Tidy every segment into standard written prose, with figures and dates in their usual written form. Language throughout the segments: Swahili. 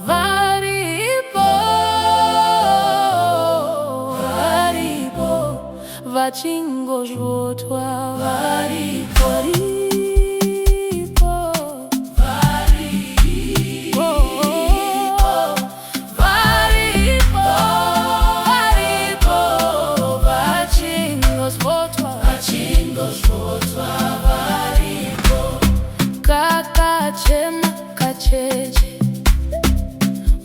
Varipo, varipo, vachingozvotwa. Varipo, varipo, varipo, varipo, vachingozvotwa. Varipo, kakachema kacheche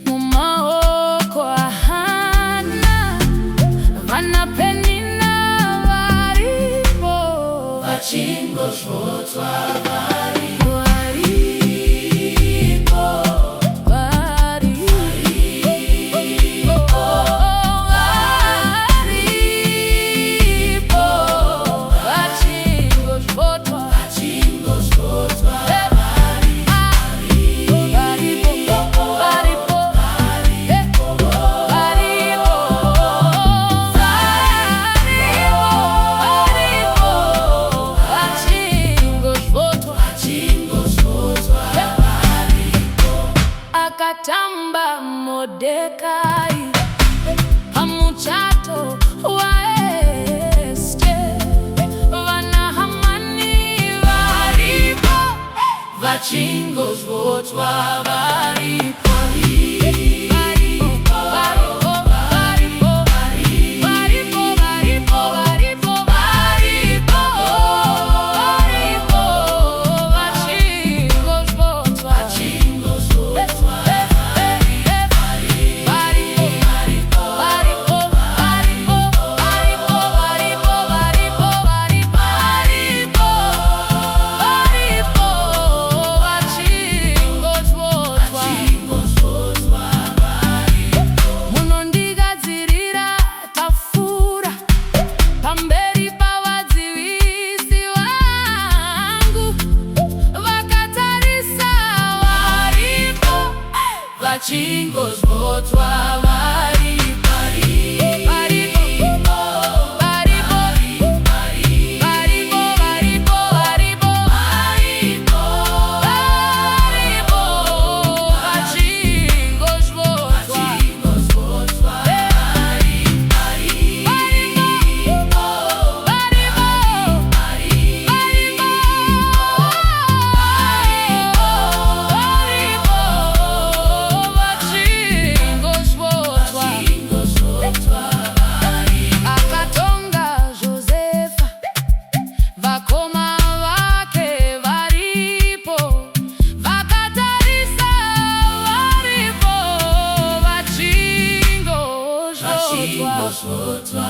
mumaoko ahana vanapenina. Varipo, vachingozvotwa. Varipo, varipo, varipo, vachingozvotwa. Akatamba Mordekai pamuchato wa Esther, vanahamani. Varipo, vachingozvotwa. Varipo, varipo, varipo, varipo, varipo, varipo, varipo, varipo, vachingozvotwa. Munondigadzirira Tafura, pamberi pavadzivisi vangu vakatarisa. Varipo, vachingozvotwa. Varipo, varipo, varipo, varipo, varipo, varipo, vachingozvotwa. Akatonga Josefa, vakoma vake. Varipo, vakatarisa. Varipo, vachingozvotwa.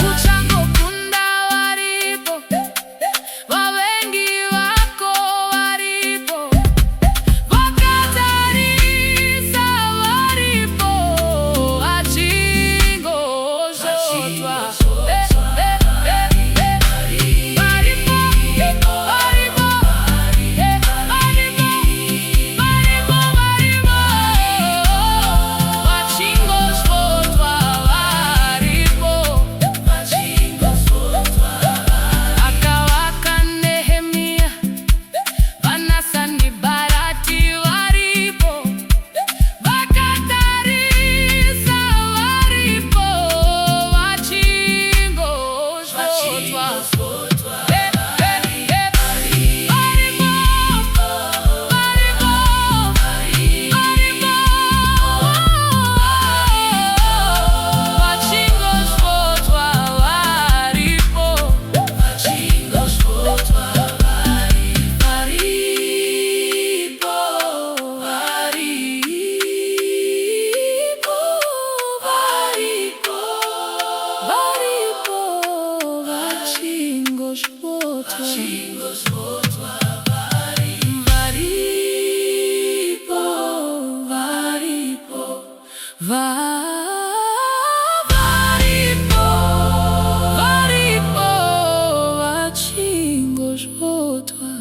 Uchangokunda Varipo, Vavengi vako. Varipo, vakatarisa. Varipo, vachingozvotwa. Akavaka Nehemia, vanasanibharati. Varipo, vakatarisa. Varipo, vachingozvotwa. Varipo, vachingozvotwa.